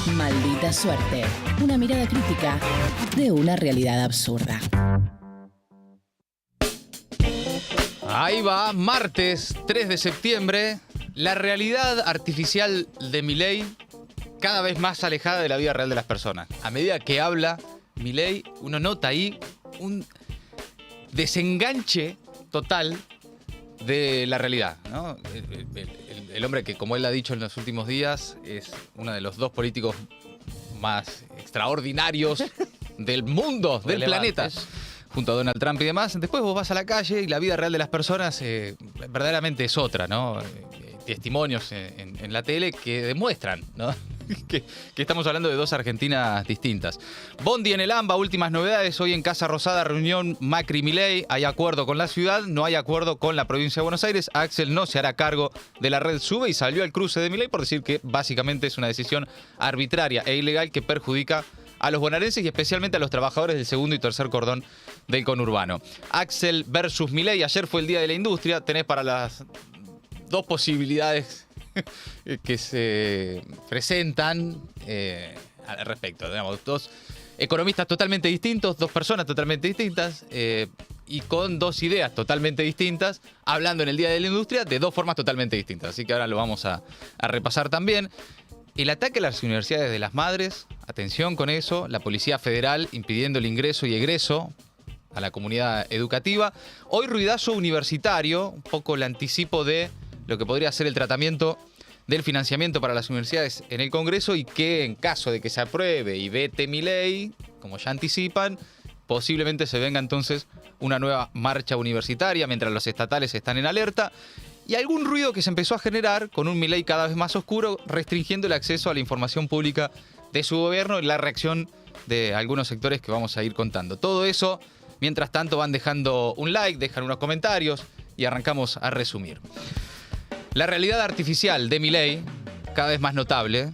Maldita suerte. Una mirada crítica de una realidad absurda. Ahí va, martes 3 de septiembre. La realidad artificial de Milei cada vez más alejada de la vida real de las personas. A medida que habla Milei, uno nota ahí un desenganche total de la realidad, ¿no? El hombre que, como él ha dicho en los últimos días, es uno de los dos políticos más extraordinarios del mundo, del planeta, junto a Donald Trump y demás. Después vos vas a la calle y la vida real de las personas verdaderamente es otra, ¿no? Testimonios en la tele que demuestran, ¿no? que estamos hablando de dos Argentinas distintas. Bondi en el AMBA, últimas novedades. Hoy en Casa Rosada, reunión Macri-Milei. Hay acuerdo con la ciudad, no hay acuerdo con la provincia de Buenos Aires. Axel no se hará cargo de la red SUBE y salió al cruce de Milei por decir que básicamente es una decisión arbitraria e ilegal que perjudica a los bonaerenses y especialmente a los trabajadores del segundo y tercer cordón del conurbano. Axel versus Milei. Ayer fue el Día de la Industria. Tenés para las dos posibilidades que se presentan al respecto. Digamos, dos economistas totalmente distintos, dos personas totalmente distintas y con dos ideas totalmente distintas, hablando en el Día de la Industria de dos formas totalmente distintas. Así que ahora lo vamos a repasar también. El ataque a las universidades de las madres, atención con eso, la Policía Federal impidiendo el ingreso y egreso a la comunidad educativa. Hoy ruidazo universitario, un poco el anticipo de lo que podría ser el tratamiento del financiamiento para las universidades en el Congreso y que en caso de que se apruebe y vete Milei, como ya anticipan, posiblemente se venga entonces una nueva marcha universitaria mientras los estatales están en alerta. Y algún ruido que se empezó a generar con un Milei cada vez más oscuro, restringiendo el acceso a la información pública de su gobierno y la reacción de algunos sectores que vamos a ir contando. Todo eso, mientras tanto, van dejando un like, dejan unos comentarios y arrancamos a resumir. La realidad artificial de Milei, cada vez más notable.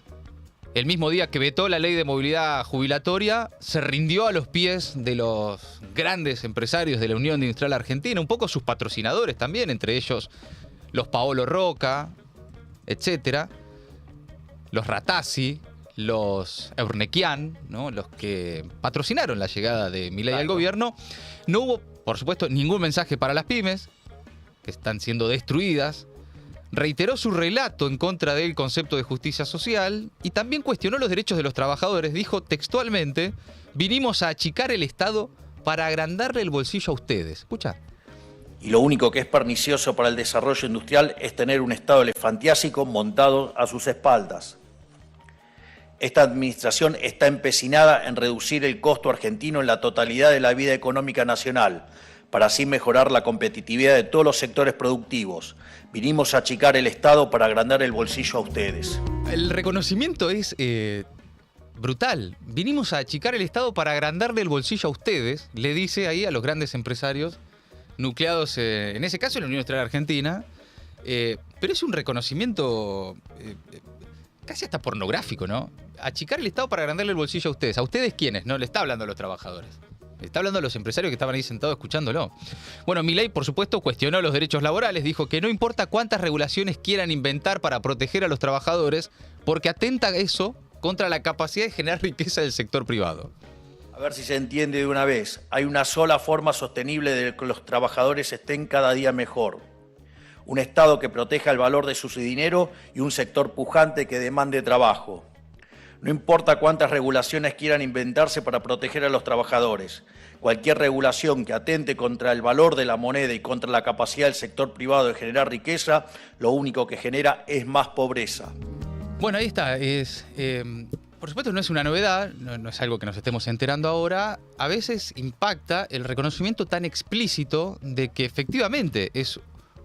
El mismo día que vetó la ley de movilidad jubilatoria, se rindió a los pies de los grandes empresarios de la Unión Industrial Argentina, un poco sus patrocinadores también, entre ellos los Paolo Roca, etcétera, los Ratazzi, los Eurnequian, ¿no? Los que patrocinaron la llegada de Milei al gobierno. No hubo, por supuesto, ningún mensaje para las pymes, que están siendo destruidas. Reiteró su relato en contra del concepto de justicia social y también cuestionó los derechos de los trabajadores. Dijo textualmente: vinimos a achicar el Estado para agrandarle el bolsillo a ustedes. Escucha. Y lo único que es pernicioso para el desarrollo industrial es tener un Estado elefantiásico montado a sus espaldas. Esta administración está empecinada en reducir el costo argentino en la totalidad de la vida económica nacional, para así mejorar la competitividad de todos los sectores productivos. Vinimos a achicar el Estado para agrandar el bolsillo a ustedes. El reconocimiento es brutal. Vinimos a achicar el Estado para agrandarle el bolsillo a ustedes, le dice ahí a los grandes empresarios nucleados, en ese caso en la Unión Industrial Argentina, pero es un reconocimiento casi hasta pornográfico, ¿no? Achicar el Estado para agrandarle el bolsillo a ustedes. ¿A ustedes quiénes? No le está hablando a los trabajadores. Está hablando a los empresarios que estaban ahí sentados escuchándolo. Bueno, Milei, por supuesto, cuestionó los derechos laborales. Dijo que no importa cuántas regulaciones quieran inventar para proteger a los trabajadores, porque atenta eso contra la capacidad de generar riqueza del sector privado. A ver si se entiende de una vez. Hay una sola forma sostenible de que los trabajadores estén cada día mejor. Un Estado que proteja el valor de su dinero y un sector pujante que demande trabajo. No importa cuántas regulaciones quieran inventarse para proteger a los trabajadores. Cualquier regulación que atente contra el valor de la moneda y contra la capacidad del sector privado de generar riqueza, lo único que genera es más pobreza. Bueno, ahí está. Por supuesto no es una novedad, no es algo que nos estemos enterando ahora. A veces impacta el reconocimiento tan explícito de que efectivamente es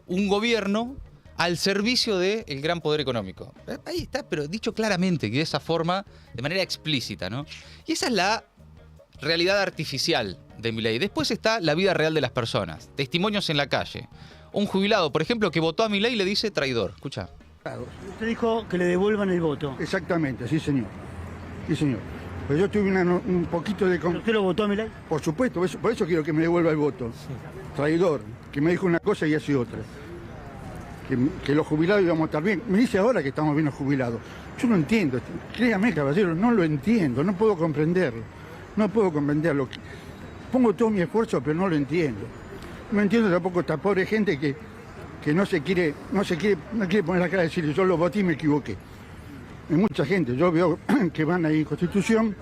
un gobierno al servicio del gran poder económico. Ahí está, pero dicho claramente, y de esa forma, de manera explícita, ¿no? Y esa es la realidad artificial de Milei. Después está la vida real de las personas, testimonios en la calle. Un jubilado, por ejemplo, que votó a Milei le dice traidor. Escucha. Usted dijo que le devuelvan el voto. Exactamente, sí señor. Sí señor. Pero yo tuve un poquito de... ¿Pero usted lo votó a Milei? Por supuesto, por eso quiero que me devuelva el voto. Sí. Traidor, que me dijo una cosa y hace otra. Que los jubilados íbamos a estar bien. Me dice ahora que estamos bien los jubilados. Yo no entiendo, créame, caballero, no lo entiendo, no puedo comprenderlo. No puedo comprenderlo. Pongo todo mi esfuerzo, pero no lo entiendo. No entiendo tampoco esta pobre gente que no quiere poner la cara y decir, yo lo voté y me equivoqué. Hay mucha gente, yo veo que van ahí en Constitución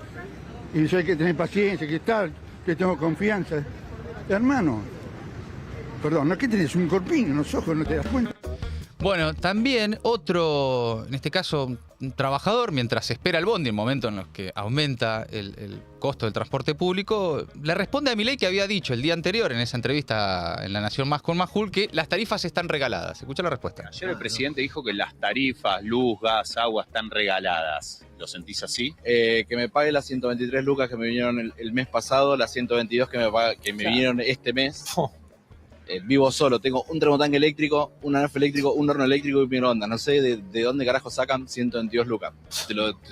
y dicen hay que tener paciencia, que tal, que tengo confianza. Hermano, perdón, ¿no es que tenés un corpiño en los ojos, no te das cuenta? Bueno, también otro, en este caso, un trabajador, mientras espera el bondi, en el momento en el que aumenta el costo del transporte público, le responde a Milei que había dicho el día anterior, en esa entrevista en La Nación Más con Majul, que las tarifas están regaladas. Escucha la respuesta. Ayer el presidente dijo que las tarifas, luz, gas, agua están regaladas. ¿Lo sentís así? Que me pague las 123 lucas que me vinieron el mes pasado, las 122 que me vinieron este mes. Vivo solo, tengo un termotanque eléctrico, un anafre eléctrico, un horno eléctrico y un microondas. No sé de dónde carajo sacan 122 lucas.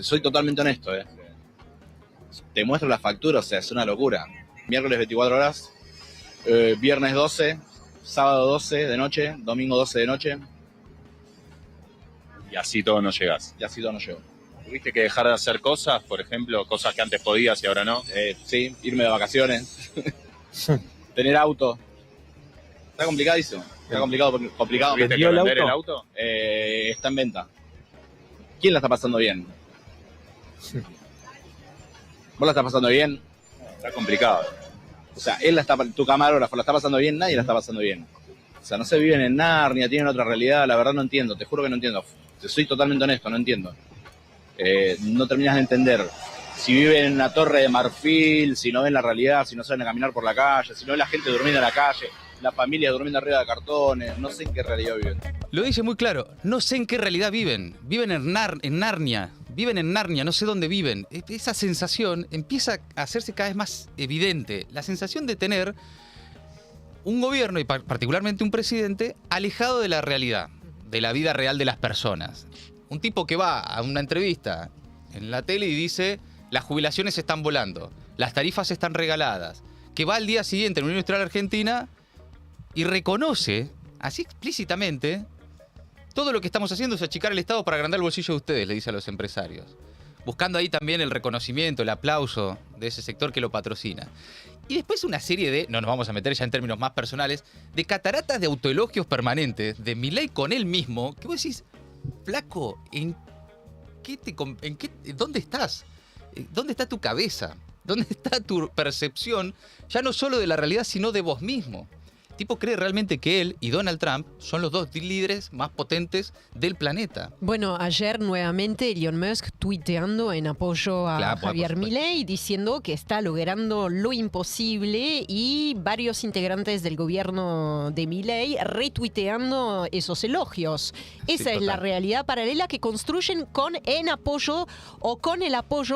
Soy totalmente honesto, Te muestro la factura, o sea, es una locura. Miércoles 24 horas, viernes 12, sábado 12 de noche, domingo 12 de noche. Y así todo no llegás. Y así todo no llego. ¿Tuviste que dejar de hacer cosas, por ejemplo, cosas que antes podías y ahora no? Sí, irme de vacaciones, tener auto. Está complicadísimo. Está complicado. ¿Tuviste que vender el auto? Está en venta. ¿Quién la está pasando bien? ¿Vos la estás pasando bien? Está complicado. O sea, tu camarógrafo la está pasando bien, nadie la está pasando bien. O sea, no sé, viven en Narnia, tienen otra realidad, la verdad no entiendo, te juro que no entiendo. Soy totalmente honesto, no entiendo. No terminas de entender. Si viven en una torre de marfil, si no ven la realidad, si no salen a caminar por la calle, si no ven la gente durmiendo en la calle, la familia durmiendo arriba de cartones, no sé en qué realidad viven. Lo dice muy claro, no sé en qué realidad viven. Viven en Narnia, no sé dónde viven. Esa sensación empieza a hacerse cada vez más evidente. La sensación de tener un gobierno, y particularmente un presidente, alejado de la realidad, de la vida real de las personas. Un tipo que va a una entrevista en la tele y dice, las jubilaciones están volando, las tarifas están regaladas, que va al día siguiente en la Unión Industrial Argentina y reconoce, así explícitamente, todo lo que estamos haciendo es achicar el Estado para agrandar el bolsillo de ustedes, le dice a los empresarios. Buscando ahí también el reconocimiento, el aplauso de ese sector que lo patrocina. Y después una serie de, no nos vamos a meter ya en términos más personales, de cataratas de autoelogios permanentes de Milei con él mismo, que vos decís, flaco, ¿dónde estás? ¿Dónde está tu cabeza? ¿Dónde está tu percepción, ya no solo de la realidad, sino de vos mismo? El tipo cree realmente que él y Donald Trump son los dos líderes más potentes del planeta. Bueno, ayer nuevamente Elon Musk tuiteando en apoyo a Javier Milei, diciendo que está logrando lo imposible, y varios integrantes del gobierno de Milei retuiteando esos elogios. Esa es la realidad paralela que construyen con el apoyo,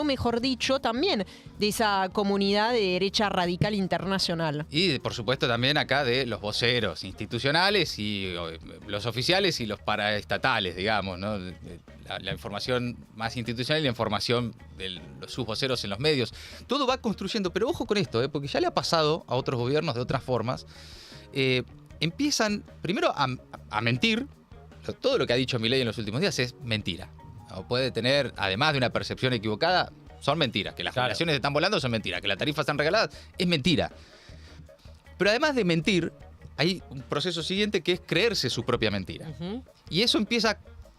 mejor dicho, también de esa comunidad de derecha radical internacional. Y por supuesto también acá de los voceros institucionales y los oficiales y los paraestatales, digamos, ¿no? La información más institucional y la información de sus voceros en los medios. Todo va construyendo, pero ojo con esto, porque ya le ha pasado a otros gobiernos de otras formas. Empiezan primero a mentir. Todo lo que ha dicho Milei en los últimos días es mentira. O puede tener, además de una percepción equivocada, son mentiras. Que las jubilaciones están volando son mentiras. Que las tarifas están regaladas es mentira. Pero además de mentir, hay un proceso siguiente que es creerse su propia mentira. Y eso empieza a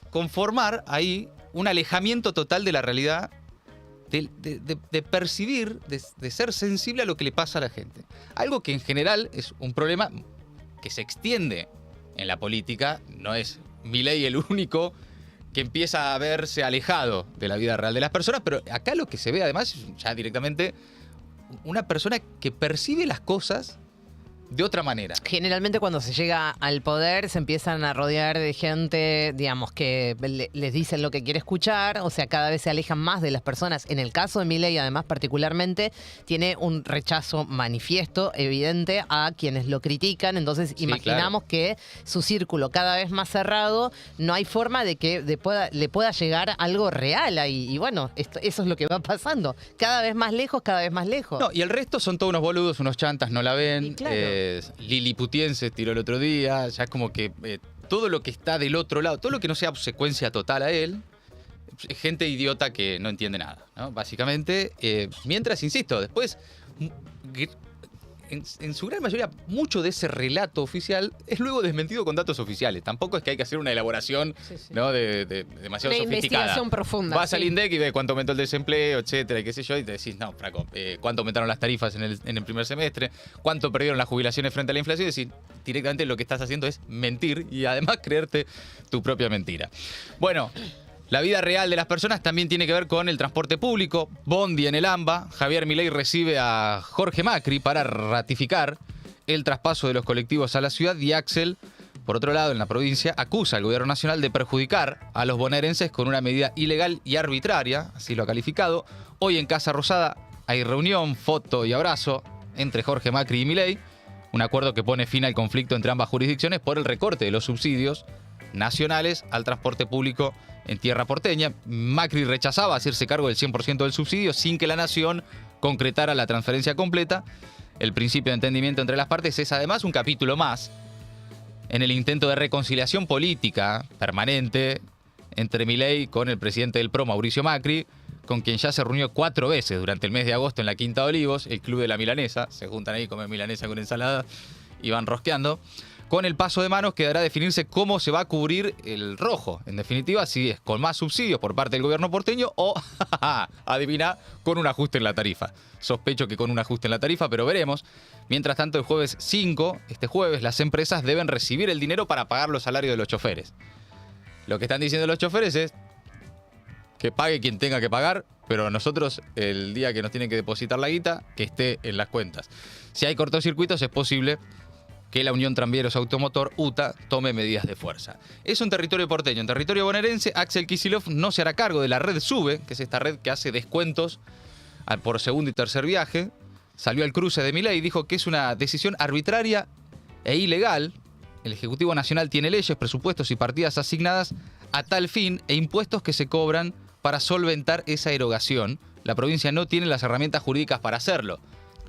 conformar ahí un alejamiento total de la realidad, de percibir, de ser sensible a lo que le pasa a la gente. Algo que en general es un problema que se extiende en la política. No es Milei el único que empieza a verse alejado de la vida real de las personas, pero acá lo que se ve además es ya directamente una persona que percibe las cosas de otra manera. Generalmente cuando se llega al poder se empiezan a rodear de gente, digamos, que les dicen lo que quiere escuchar, o sea, cada vez se alejan más de las personas. En el caso de Milei, además, particularmente, tiene un rechazo manifiesto, evidente, a quienes lo critican. Entonces, imaginamos que su círculo cada vez más cerrado, no hay forma de que le pueda llegar algo real ahí. Y bueno, eso es lo que va pasando. Cada vez más lejos, cada vez más lejos. No, y el resto son todos unos boludos, unos chantas, no la ven. Liliputiense tiró el otro día, ya es como que todo lo que está del otro lado, todo lo que no sea secuencia total a él, gente idiota que no entiende nada, ¿no? Básicamente, mientras, insisto, después, en su gran mayoría, mucho de ese relato oficial es luego desmentido con datos oficiales. Tampoco es que hay que hacer una elaboración, ¿no? de demasiado una sofisticada. Investigación profunda. Vas al INDEC y ves cuánto aumentó el desempleo, etcétera, y qué sé yo, y te decís, no, Franco, cuánto aumentaron las tarifas en el primer semestre, cuánto perdieron las jubilaciones frente a la inflación, y decís, directamente lo que estás haciendo es mentir y además creerte tu propia mentira. Bueno, la vida real de las personas también tiene que ver con el transporte público. Bondi en el AMBA. Javier Milei recibe a Jorge Macri para ratificar el traspaso de los colectivos a la ciudad, y Axel, por otro lado, en la provincia, acusa al gobierno nacional de perjudicar a los bonaerenses con una medida ilegal y arbitraria, así lo ha calificado. Hoy en Casa Rosada hay reunión, foto y abrazo entre Jorge Macri y Milei, un acuerdo que pone fin al conflicto entre ambas jurisdicciones por el recorte de los subsidios nacionales al transporte público en tierra porteña. Macri rechazaba hacerse cargo del 100% del subsidio sin que la nación concretara la transferencia completa. El principio de entendimiento entre las partes es además un capítulo más en el intento de reconciliación política permanente entre Milei con el presidente del PRO, Mauricio Macri, con quien ya se reunió 4 veces durante el mes de agosto en la Quinta de Olivos, el Club de la Milanesa. Se juntan ahí, comen milanesa con ensalada y van rosqueando. Con el paso de manos quedará definirse cómo se va a cubrir el rojo. En definitiva, si es con más subsidios por parte del gobierno porteño o, adivina, con un ajuste en la tarifa. Sospecho que con un ajuste en la tarifa, pero veremos. Mientras tanto, el jueves 5, este jueves, las empresas deben recibir el dinero para pagar los salarios de los choferes. Lo que están diciendo los choferes es que pague quien tenga que pagar, pero nosotros, el día que nos tienen que depositar la guita, que esté en las cuentas. Si hay cortocircuitos, es posible que la Unión Tranvíeros Automotor, UTA, tome medidas de fuerza. Eso en territorio porteño. En territorio bonaerense, Axel Kicillof no se hará cargo de la red SUBE, que es esta red que hace descuentos por segundo y tercer viaje. Salió al cruce de Milei y dijo que es una decisión arbitraria e ilegal. El Ejecutivo Nacional tiene leyes, presupuestos y partidas asignadas a tal fin e impuestos que se cobran para solventar esa erogación. La provincia no tiene las herramientas jurídicas para hacerlo,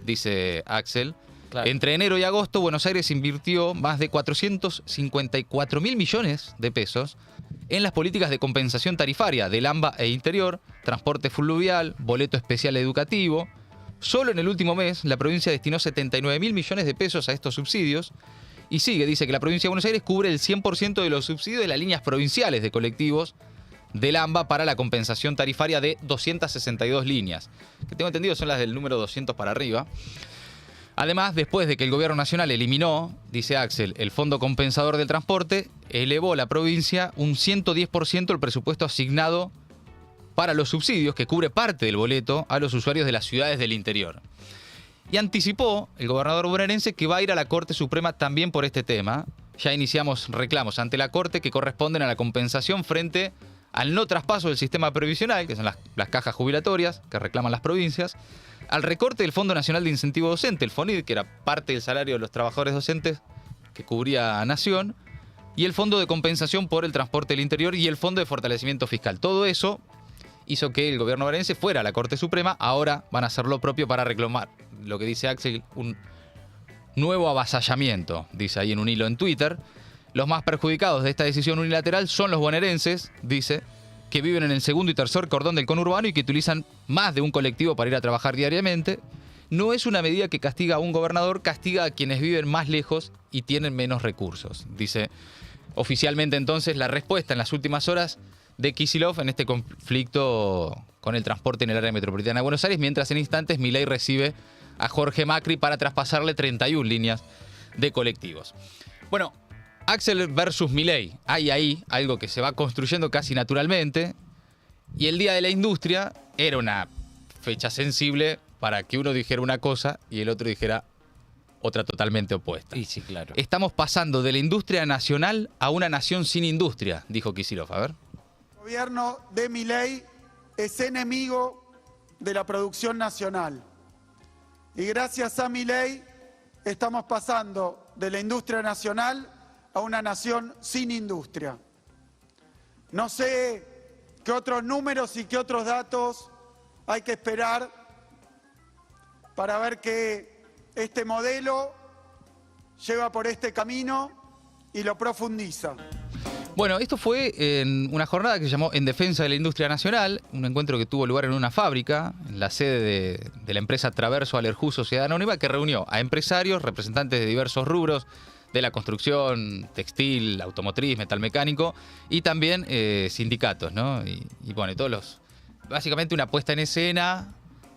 dice Axel. Claro. Entre enero y agosto, Buenos Aires invirtió más de 454.000 millones de pesos en las políticas de compensación tarifaria del AMBA e Interior, transporte fluvial, boleto especial educativo. Solo en el último mes, la provincia destinó 79.000 millones de pesos a estos subsidios. Y dice que la provincia de Buenos Aires cubre el 100% de los subsidios de las líneas provinciales de colectivos del AMBA para la compensación tarifaria de 262 líneas, que tengo entendido son las del número 200 para arriba. Además, después de que el gobierno nacional eliminó, dice Axel, el fondo compensador del transporte, elevó la provincia un 110% el presupuesto asignado para los subsidios, que cubre parte del boleto a los usuarios de las ciudades del interior. Y anticipó el gobernador bonaerense que va a ir a la Corte Suprema también por este tema. Ya iniciamos reclamos ante la Corte que corresponden a la compensación frente al no traspaso del sistema previsional, que son las cajas jubilatorias que reclaman las provincias, al recorte del Fondo Nacional de Incentivo Docente, el FONID, que era parte del salario de los trabajadores docentes que cubría Nación, y el Fondo de Compensación por el Transporte del Interior y el Fondo de Fortalecimiento Fiscal. Todo eso hizo que el gobierno bonaerense fuera a la Corte Suprema. Ahora van a hacer lo propio para reclamar, lo que dice Axel, un nuevo avasallamiento, dice ahí en un hilo en Twitter. Los más perjudicados de esta decisión unilateral son los bonaerenses, dice, que viven en el segundo y tercer cordón del conurbano y que utilizan más de un colectivo para ir a trabajar diariamente. No es una medida que castiga a un gobernador, castiga a quienes viven más lejos y tienen menos recursos. Dice oficialmente entonces la respuesta en las últimas horas de Kicillof en este conflicto con el transporte en el área metropolitana de Buenos Aires, mientras en instantes Milei recibe a Jorge Macri para traspasarle 31 líneas de colectivos. Bueno, Axel versus Milei. Hay ahí algo que se va construyendo casi naturalmente. Y el Día de la Industria era una fecha sensible para que uno dijera una cosa y el otro dijera otra totalmente opuesta. Y sí, claro. Estamos pasando de la industria nacional a una nación sin industria, dijo Kicillof. A ver. El gobierno de Milei es enemigo de la producción nacional. Y gracias a Milei estamos pasando de la industria nacional a una nación sin industria. No sé qué otros números y qué otros datos hay que esperar para ver que este modelo lleva por este camino y lo profundiza. Bueno, esto fue en una jornada que se llamó En Defensa de la Industria Nacional, un encuentro que tuvo lugar en una fábrica, en la sede de la empresa Traverso Alerjú Sociedad Anónima, que reunió a empresarios, representantes de diversos rubros, de la construcción, textil, automotriz, metalmecánico, y también sindicatos, ¿no? Y bueno, básicamente una puesta en escena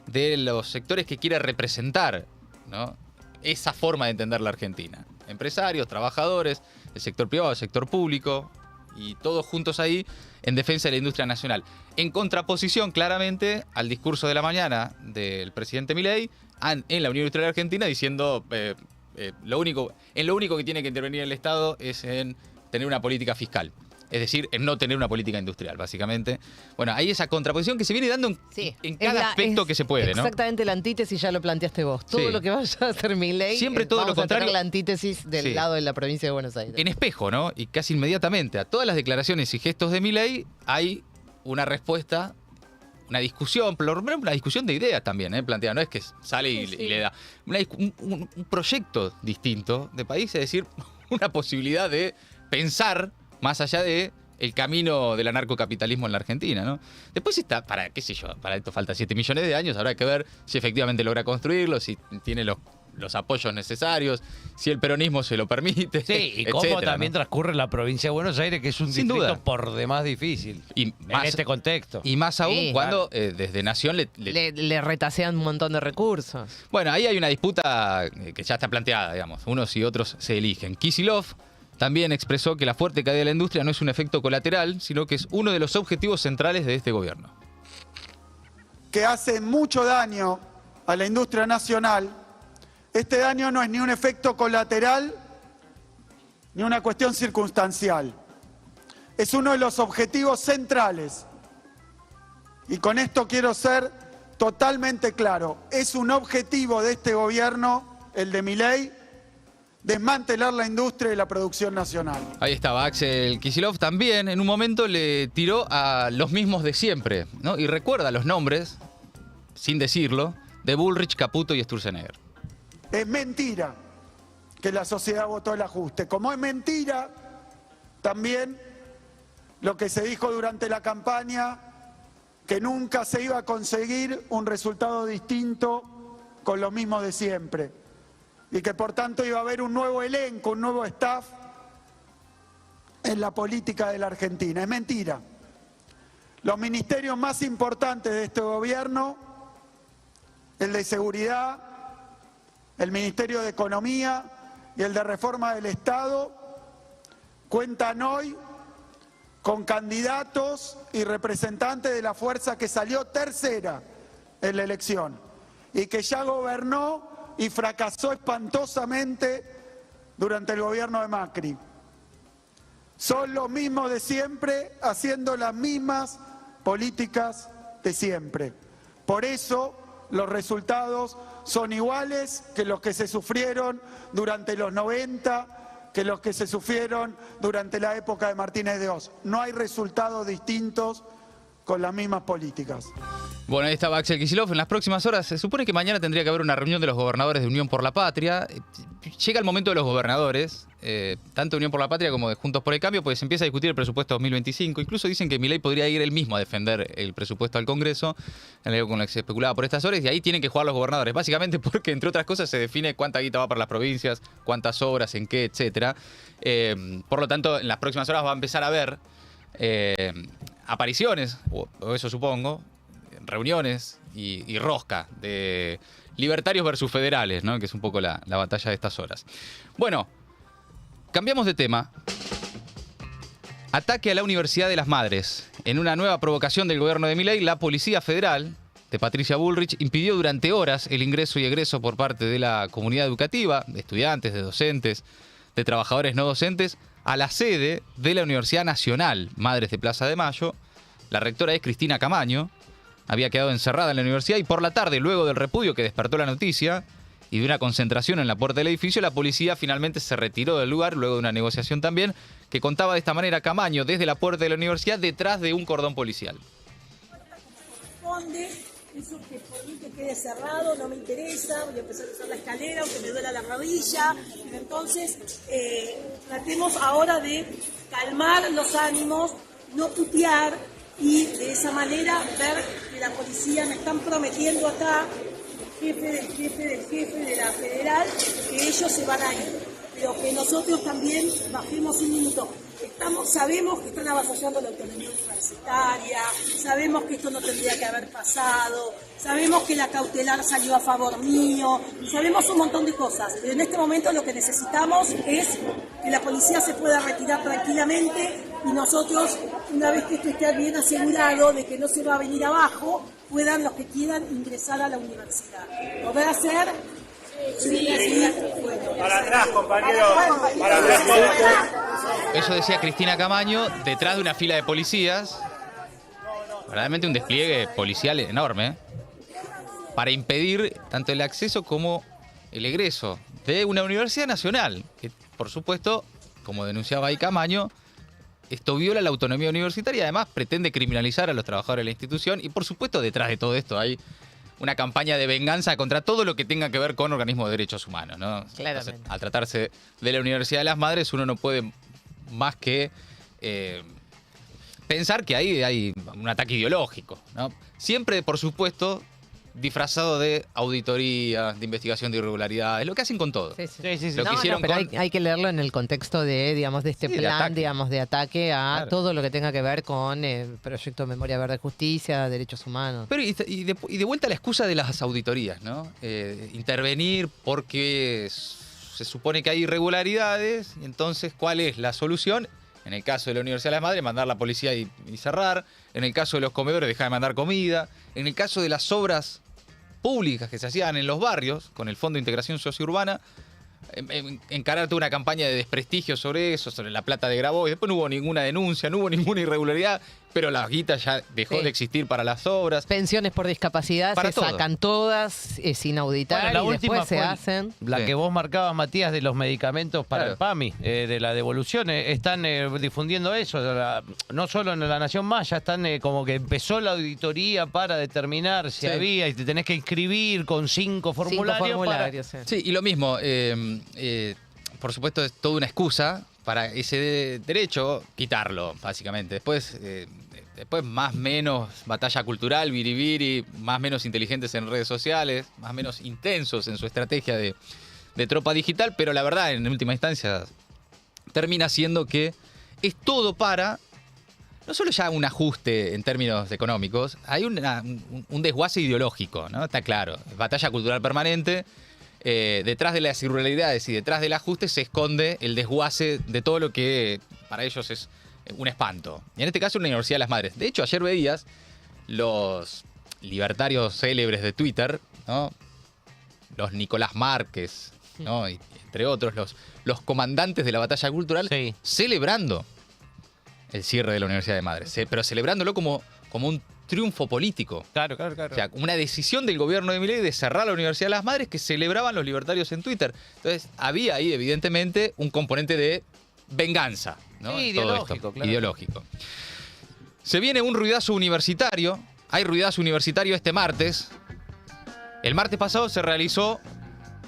de los sectores que quiere representar, ¿no? Esa forma de entender la Argentina. Empresarios, trabajadores, el sector privado, el sector público, y todos juntos ahí en defensa de la industria nacional. En contraposición, claramente, al discurso de la mañana del presidente Milei en la Unión Industrial Argentina, diciendo lo único que tiene que intervenir el Estado es en tener una política fiscal. Es decir, en no tener una política industrial, básicamente. Bueno, hay esa contraposición que se viene dando en cada aspecto que se puede, ¿no? Exactamente la antítesis, ya lo planteaste vos. Todo lo que vaya a hacer Milei, siempre todo lo contrario. Tener la antítesis del lado de la provincia de Buenos Aires. En espejo, ¿no? Y casi inmediatamente a todas las declaraciones y gestos de Milei hay una respuesta, una discusión, una discusión de ideas también, planteada. No es que sale y le da un proyecto distinto de país, es decir, una posibilidad de pensar más allá de el camino del anarcocapitalismo en la Argentina, ¿no? Después está, para esto falta 7 millones de años, habrá que ver si efectivamente logra construirlo, si tiene los apoyos necesarios, si el peronismo se lo permite. Sí, y cómo también transcurre la provincia de Buenos Aires, que es un distrito por demás difícil en este contexto. Y más aún cuando desde Nación le retasean un montón de recursos. Bueno, ahí hay una disputa que ya está planteada, digamos. Unos y otros se eligen. Kicillof también expresó que la fuerte caída de la industria no es un efecto colateral, sino que es uno de los objetivos centrales de este gobierno. Que hace mucho daño a la industria nacional. Este daño no es ni un efecto colateral ni una cuestión circunstancial. Es uno de los objetivos centrales. Y con esto quiero ser totalmente claro. Es un objetivo de este gobierno, el de Milei, desmantelar la industria y la producción nacional. Ahí estaba Axel Kicillof. También en un momento le tiró a los mismos de siempre, ¿no? Y recuerda los nombres, sin decirlo, de Bullrich, Caputo y Sturzenegger. Es mentira que la sociedad votó el ajuste. Como es mentira también lo que se dijo durante la campaña, que nunca se iba a conseguir un resultado distinto con los mismos de siempre. Y que por tanto iba a haber un nuevo elenco, un nuevo staff en la política de la Argentina. Es mentira. Los ministerios más importantes de este gobierno, el de Seguridad, el Ministerio de Economía y el de Reforma del Estado, cuentan hoy con candidatos y representantes de la fuerza que salió tercera en la elección y que ya gobernó y fracasó espantosamente durante el gobierno de Macri. Son los mismos de siempre, haciendo las mismas políticas de siempre. Por eso los resultados son iguales que los que se sufrieron durante los 90, que los que se sufrieron durante la época de Martínez de Oz. No hay resultados distintos con las mismas políticas. Bueno, ahí estaba Axel Kicillof. En las próximas horas, se supone que mañana tendría que haber una reunión de los gobernadores de Unión por la Patria. Llega el momento de los gobernadores, tanto de Unión por la Patria como de Juntos por el Cambio, pues se empieza a discutir el presupuesto 2025. Incluso dicen que Milei podría ir él mismo a defender el presupuesto al Congreso, algo con lo que se especulaba por estas horas, y ahí tienen que jugar los gobernadores. Básicamente porque, entre otras cosas, se define cuánta guita va para las provincias, cuántas obras, en qué, etcétera. Por lo tanto, en las próximas horas va a empezar a haber apariciones, o eso supongo, reuniones y rosca de libertarios versus federales, ¿no? Que es un poco la batalla de estas horas. Bueno, cambiamos de tema. Ataque a la Universidad de las Madres. En una nueva provocación del gobierno de Milei, la Policía Federal de Patricia Bullrich impidió durante horas el ingreso y egreso por parte de la comunidad educativa, de estudiantes, de docentes, de trabajadores no docentes, a la sede de la Universidad Nacional Madres de Plaza de Mayo. La rectora es Cristina Camaño. Había quedado encerrada en la universidad y por la tarde, luego del repudio que despertó la noticia y de una concentración en la puerta del edificio, la policía finalmente se retiró del lugar, luego de una negociación también, que contaba de esta manera Camaño desde la puerta de la universidad detrás de un cordón policial. Corresponde eso que por mí que quede cerrado no me interesa, voy a empezar a usar la escalera aunque me duela la rodilla. Entonces tratemos ahora de calmar los ánimos, no putear y de esa manera ver que la policía me están prometiendo acá, el jefe de la federal, que ellos se van a ir, pero que nosotros también bajemos un minuto. Sabemos que están avasallando la autonomía universitaria, sabemos que esto no tendría que haber pasado, sabemos que la cautelar salió a favor mío, sabemos un montón de cosas, pero en este momento lo que necesitamos es que la policía se pueda retirar tranquilamente y nosotros, una vez que esto esté bien asegurado de que no se va a venir abajo, puedan los que quieran ingresar a la universidad. ¿Lo va a hacer? Sí. Bueno. Para atrás, compañero. Para atrás. Eso decía Cristina Camaño, detrás de una fila de policías. Verdaderamente un despliegue policial enorme para impedir tanto el acceso como el egreso de una universidad nacional, que por supuesto, como denunciaba ahí Camaño, esto viola la autonomía universitaria y además pretende criminalizar a los trabajadores de la institución y por supuesto detrás de todo esto hay una campaña de venganza contra todo lo que tenga que ver con organismos de derechos humanos, ¿no? Claramente. Entonces, al tratarse de la Universidad de las Madres, uno no puede más que pensar que ahí hay un ataque ideológico, ¿no? Siempre, por supuesto, disfrazado de auditoría, de investigación de irregularidades, lo que hacen con todo. Sí. Lo que hicieron pero con... hay que leerlo en el contexto de, digamos, de este plan, de ataque a todo lo que tenga que ver con el proyecto de Memoria Verde Justicia, derechos humanos. Pero y de vuelta la excusa de las auditorías, ¿no? Intervenir porque se supone que hay irregularidades, y entonces, ¿cuál es la solución? En el caso de la Universidad de las Madres, mandar la policía y cerrar. En el caso de los comedores, dejar de mandar comida. En el caso de las obras públicas que se hacían en los barrios, con el Fondo de Integración Sociourbana, encarar toda una campaña de desprestigio sobre eso, sobre la plata de Grabois. Después no hubo ninguna denuncia, no hubo ninguna irregularidad, pero la guita ya dejó de existir para las obras. Pensiones por discapacidad se sacan todas sin auditar la y última después se hacen. La que vos marcabas, Matías, de los medicamentos para el PAMI, de la devolución, están difundiendo eso. No solo en La Nación Más, ya están como que empezó la auditoría para determinar si había y te tenés que inscribir con 5 formularios. Sí, y lo mismo, por supuesto es toda una excusa para ese derecho quitarlo, básicamente. Después más menos batalla cultural, biribiri, más menos inteligentes en redes sociales, más menos intensos en su estrategia de tropa digital, pero la verdad, en última instancia, termina siendo que es todo para, no solo ya un ajuste en términos económicos, hay un desguace ideológico, ¿no? Está claro, batalla cultural permanente. Detrás de las irregularidades y detrás del ajuste se esconde el desguace de todo lo que para ellos es un espanto. Y en este caso una Universidad de las Madres. De hecho, ayer veías los libertarios célebres de Twitter, ¿no? Los Nicolás Márquez, ¿no? Y entre otros, los comandantes de la batalla cultural, celebrando el cierre de la Universidad de Madres. Pero celebrándolo como un triunfo político. Claro. O sea, una decisión del gobierno de Milei de cerrar la Universidad de las Madres que celebraban los libertarios en Twitter. Entonces, había ahí, evidentemente, un componente de venganza, ¿no? Sí, ideológico, claro. Ideológico. Se viene un ruidazo universitario. Hay ruidazo universitario este martes. El martes pasado se realizó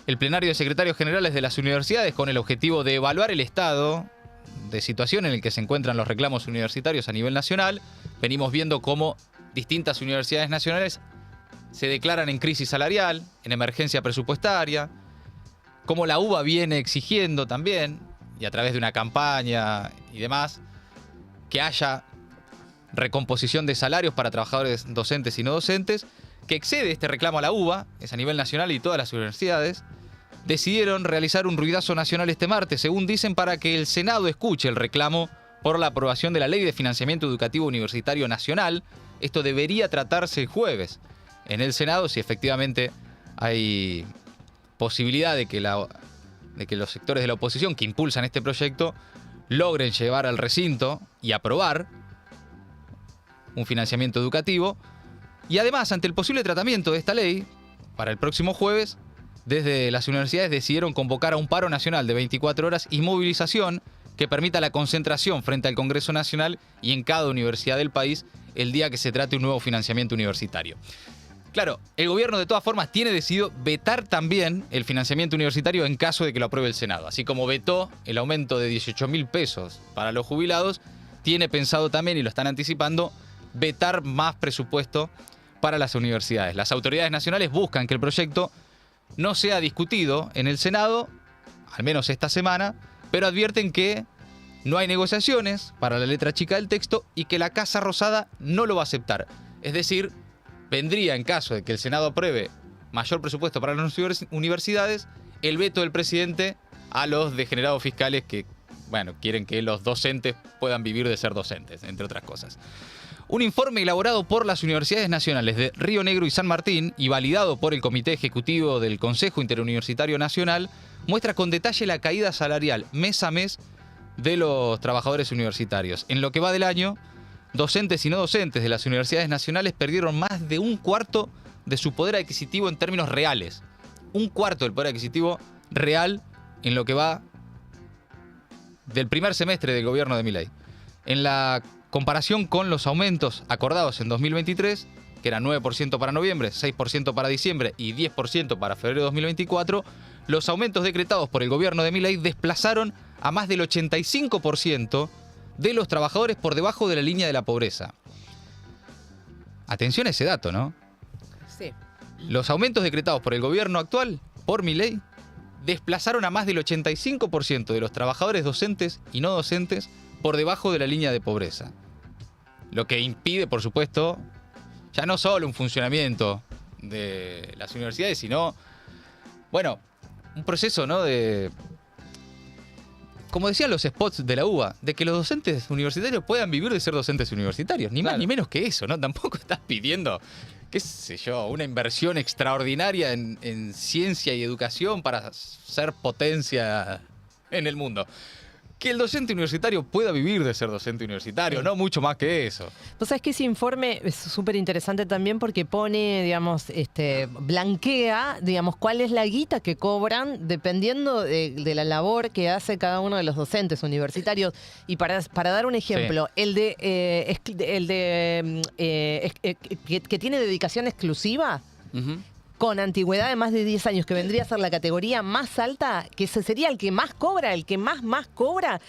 el plenario de secretarios generales de las universidades con el objetivo de evaluar el estado de situación en el que se encuentran los reclamos universitarios a nivel nacional. Venimos viendo cómo distintas universidades nacionales se declaran en crisis salarial, en emergencia presupuestaria, cómo la UBA viene exigiendo también, y a través de una campaña y demás, que haya recomposición de salarios para trabajadores docentes y no docentes, que excede este reclamo a la UBA, es a nivel nacional y todas las universidades. Decidieron realizar un ruidazo nacional este martes, según dicen, para que el Senado escuche el reclamo por la aprobación de la Ley de Financiamiento Educativo Universitario Nacional. Esto debería tratarse el jueves en el Senado, si efectivamente hay posibilidad de que los sectores de la oposición que impulsan este proyecto logren llevar al recinto y aprobar un financiamiento educativo. Y además, ante el posible tratamiento de esta ley, para el próximo jueves, desde las universidades decidieron convocar a un paro nacional de 24 horas y movilización que permita la concentración frente al Congreso Nacional y en cada universidad del país el día que se trate un nuevo financiamiento universitario. Claro, el gobierno de todas formas tiene decidido vetar también el financiamiento universitario en caso de que lo apruebe el Senado. Así como vetó el aumento de 18.000 pesos para los jubilados, tiene pensado también, y lo están anticipando, vetar más presupuesto para las universidades. Las autoridades nacionales buscan que el proyecto no sea discutido en el Senado, al menos esta semana, pero advierten que no hay negociaciones para la letra chica del texto y que la Casa Rosada no lo va a aceptar. Es decir, vendría, en caso de que el Senado apruebe mayor presupuesto para las universidades, el veto del presidente a los degenerados fiscales que, bueno, quieren que los docentes puedan vivir de ser docentes, entre otras cosas. Un informe elaborado por las universidades nacionales de Río Negro y San Martín y validado por el Comité Ejecutivo del Consejo Interuniversitario Nacional muestra con detalle la caída salarial mes a mes de los trabajadores universitarios. En lo que va del año, docentes y no docentes de las universidades nacionales perdieron más de un cuarto de su poder adquisitivo en términos reales. Un cuarto del poder adquisitivo real en lo que va del primer semestre del gobierno de Milei. En la comparación con los aumentos acordados en 2023, que eran 9% para noviembre, 6% para diciembre y 10% para febrero de 2024, los aumentos decretados por el gobierno de Milei desplazaron a más del 85% de los trabajadores por debajo de la línea de la pobreza. Atención a ese dato, ¿no? Sí. Los aumentos decretados por el gobierno actual, por Milei, desplazaron a más del 85% de los trabajadores docentes y no docentes por debajo de la línea de pobreza. Lo que impide, por supuesto, ya no solo un funcionamiento de las universidades, sino, bueno, un proceso, ¿no?, de, como decían los spots de la UBA, de que los docentes universitarios puedan vivir de ser docentes universitarios. Ni más ni menos que eso, ¿no? Tampoco estás pidiendo, qué sé yo, una inversión extraordinaria en ciencia y educación para ser potencia en el mundo. Que el docente universitario pueda vivir de ser docente universitario, no mucho más que eso. Vos sabés que ese informe es súper interesante también porque pone, digamos, blanquea, digamos, cuál es la guita que cobran dependiendo de la labor que hace cada uno de los docentes universitarios. Y para dar un ejemplo, sí, que tiene dedicación exclusiva, con antigüedad de más de 10 años, que vendría a ser la categoría más alta, que ese sería el que más cobra, el que más cobra,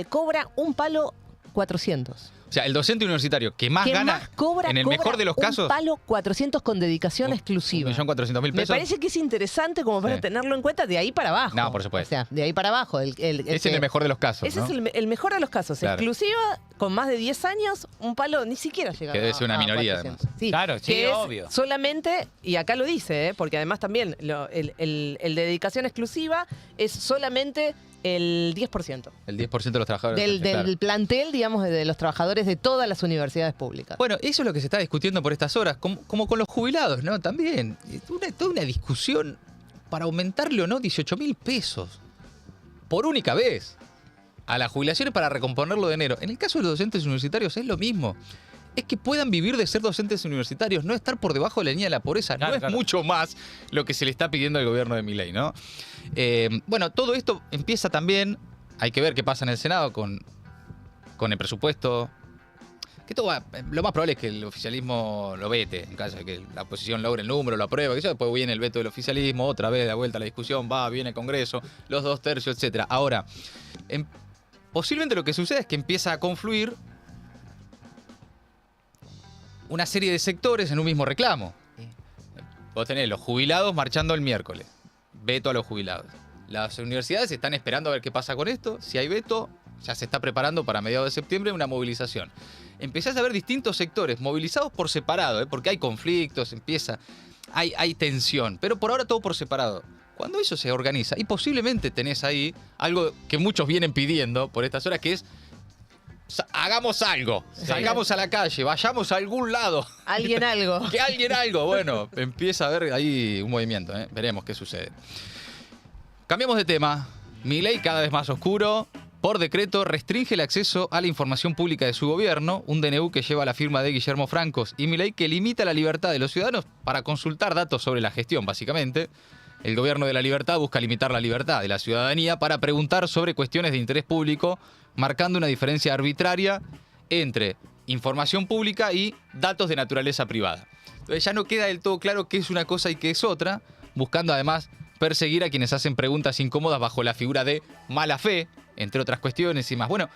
cobra un palo 400. O sea, el docente universitario que más gana, en el mejor de los casos, un palo 400 con dedicación exclusiva. 1.400.000 pesos. Me parece que es interesante como para tenerlo en cuenta de ahí para abajo. No, por supuesto. O sea, de ahí para abajo. Ese es el mejor de los casos, ese, ¿no? es el mejor de los casos. Claro. Exclusiva, con más de 10 años, un palo ni siquiera llega a 400. Que debe ser una minoría, además. Sí, claro, sí, obvio. Solamente, y acá lo dice, porque además también el de dedicación exclusiva es solamente el 10%. El 10% de los trabajadores. Del plantel, digamos, de los trabajadores de todas las universidades públicas. Bueno, eso es lo que se está discutiendo por estas horas, como con los jubilados, ¿no? También. Toda una discusión para aumentarle o no 18.000 pesos por única vez a las jubilaciones para recomponerlo de enero. En el caso de los docentes universitarios es lo mismo. Es que puedan vivir de ser docentes universitarios, no estar por debajo de la línea de la pobreza. Claro, no es mucho más lo que se le está pidiendo al gobierno de Milei, ¿no? Bueno, todo esto empieza también, hay que ver qué pasa en el Senado con el presupuesto. Que lo más probable es que el oficialismo lo vete, en caso de que la oposición logre el número, lo apruebe, que después viene el veto del oficialismo, otra vez de vuelta a la discusión, viene el Congreso, los 2/3, etc. Ahora, posiblemente lo que suceda es que empieza a confluir una serie de sectores en un mismo reclamo. Vos tenés los jubilados marchando el miércoles. Veto a los jubilados. Las universidades están esperando a ver qué pasa con esto. Si hay veto, ya se está preparando para mediados de septiembre una movilización. Empezás a ver distintos sectores movilizados por separado, porque hay conflictos, hay tensión, pero por ahora todo por separado. Cuando eso se organiza, y posiblemente tenés ahí algo que muchos vienen pidiendo por estas horas, que es hagamos algo, salgamos a la calle, vayamos a algún lado. Alguien algo. Que alguien algo. Bueno, empieza a haber ahí un movimiento, veremos qué sucede. Cambiamos de tema. Milei, cada vez más oscuro, por decreto restringe el acceso a la información pública de su gobierno, un DNU que lleva la firma de Guillermo Francos y Milei que limita la libertad de los ciudadanos para consultar datos sobre la gestión, básicamente. El gobierno de la libertad busca limitar la libertad de la ciudadanía para preguntar sobre cuestiones de interés público, marcando una diferencia arbitraria entre información pública y datos de naturaleza privada. Entonces ya no queda del todo claro qué es una cosa y qué es otra, buscando además perseguir a quienes hacen preguntas incómodas bajo la figura de mala fe, entre otras cuestiones y más. Bueno,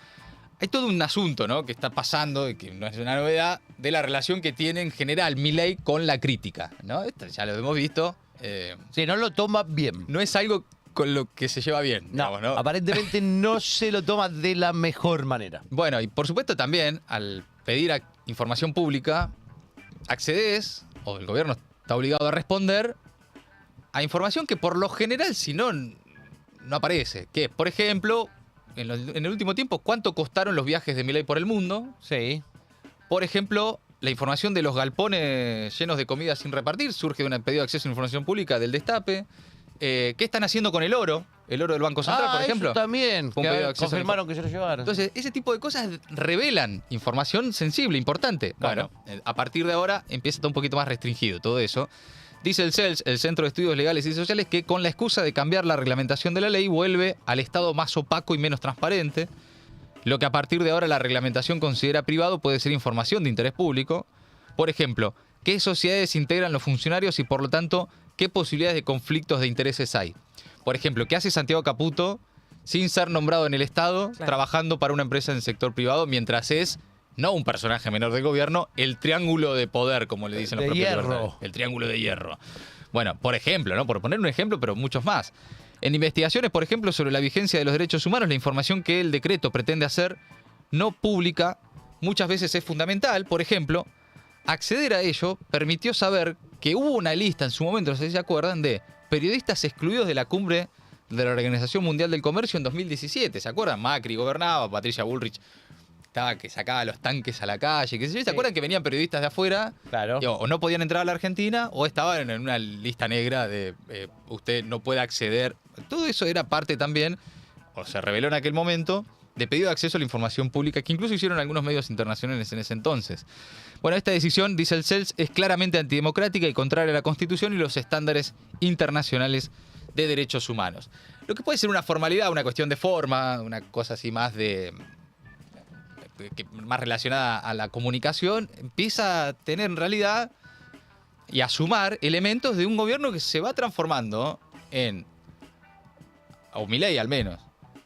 hay todo un asunto, ¿no?, que está pasando, y que no es una novedad, de la relación que tiene en general Milei con la crítica, ¿no? Esto ya lo hemos visto. Sí, no lo toma bien. No es algo con lo que se lleva bien. No, digamos, ¿no? Aparentemente no se lo toma de la mejor manera. Bueno, y por supuesto también, al pedir información pública, accedes, o el gobierno está obligado a responder, a información que por lo general, si no, no aparece. Que, por ejemplo, en el último tiempo, ¿cuánto costaron los viajes de Milei por el mundo? Sí. Por ejemplo, la información de los galpones llenos de comida sin repartir surge de un pedido de acceso a información pública del Destape. ¿Qué están haciendo con el oro? El oro del Banco Central, por ejemplo. Eso también, Fue un pedido de acceso confirmaron que se lo llevaron. Entonces, ese tipo de cosas revelan información sensible, importante. Claro. Bueno, a partir de ahora empieza a estar un poquito más restringido todo eso. Dice el CELS, el Centro de Estudios Legales y Sociales, que con la excusa de cambiar la reglamentación de la ley vuelve al Estado más opaco y menos transparente. Lo que a partir de ahora la reglamentación considera privado puede ser información de interés público. Por ejemplo, qué sociedades integran los funcionarios y por lo tanto qué posibilidades de conflictos de intereses hay. Por ejemplo, ¿qué hace Santiago Caputo sin ser nombrado en el Estado, trabajando para una empresa en el sector privado, mientras es, no un personaje menor del gobierno, el triángulo de poder, como le dicen los propios libertarios? El triángulo de hierro. Bueno, por ejemplo, ¿no? Por poner un ejemplo, pero muchos más. En investigaciones, por ejemplo, sobre la vigencia de los derechos humanos, la información que el decreto pretende hacer no pública muchas veces es fundamental. Por ejemplo, acceder a ello permitió saber que hubo una lista en su momento, no sé si se acuerdan, de periodistas excluidos de la cumbre de la Organización Mundial del Comercio en 2017. ¿Se acuerdan? Macri gobernaba, Patricia Bullrich estaba que sacaba los tanques a la calle, qué sé yo. ¿Se acuerdan que venían periodistas de afuera? Claro. O no podían entrar a la Argentina o estaban en una lista negra de usted no puede acceder. Todo eso era parte también, o se reveló en aquel momento, de pedido de acceso a la información pública que incluso hicieron algunos medios internacionales en ese entonces. Bueno, esta decisión, dice el CELS, es claramente antidemocrática y contraria a la Constitución y los estándares internacionales de derechos humanos. Lo que puede ser una formalidad, una cuestión de forma, una cosa así más más relacionada a la comunicación, empieza a tener en realidad y a sumar elementos de un gobierno que se va transformando en, o Milei al menos,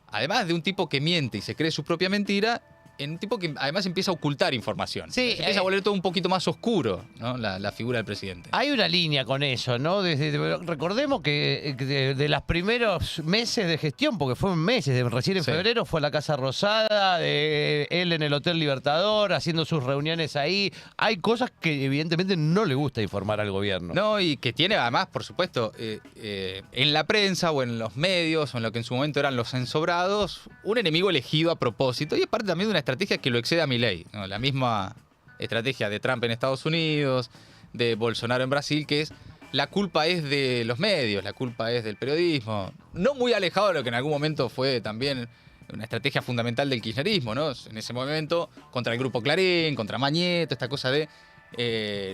además de un tipo que miente y se cree su propia mentira, en un tipo que además empieza a ocultar información. Sí, empieza a volver todo un poquito más oscuro, ¿no? La figura del presidente. Hay una línea con eso, ¿no? Recordemos que de los primeros meses de gestión, porque fueron meses, recién en febrero fue a la Casa Rosada, él en el Hotel Libertador, haciendo sus reuniones ahí. Hay cosas que evidentemente no le gusta informar al gobierno. No, y que tiene además, por supuesto, en la prensa o en los medios, o en lo que en su momento eran los ensobrados, un enemigo elegido a propósito, y es parte también de una estrategia que lo excede a Milei, ¿no? La misma estrategia de Trump en Estados Unidos, de Bolsonaro en Brasil, que es la culpa es de los medios, la culpa es del periodismo. No muy alejado de lo que en algún momento fue también una estrategia fundamental del kirchnerismo, ¿no? En ese momento, contra el grupo Clarín, contra Mañeto, esta cosa de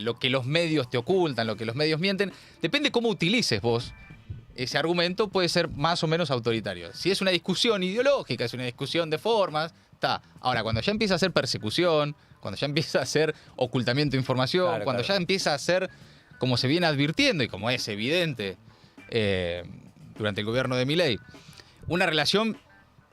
lo que los medios te ocultan, lo que los medios mienten. Depende cómo utilices vos ese argumento, puede ser más o menos autoritario. Si es una discusión ideológica, es una discusión de formas, está. Ahora, cuando ya empieza a ser persecución, cuando ya empieza a ser ocultamiento de información, cuando ya empieza a ser, como se viene advirtiendo y como es evidente durante el gobierno de Milei, una relación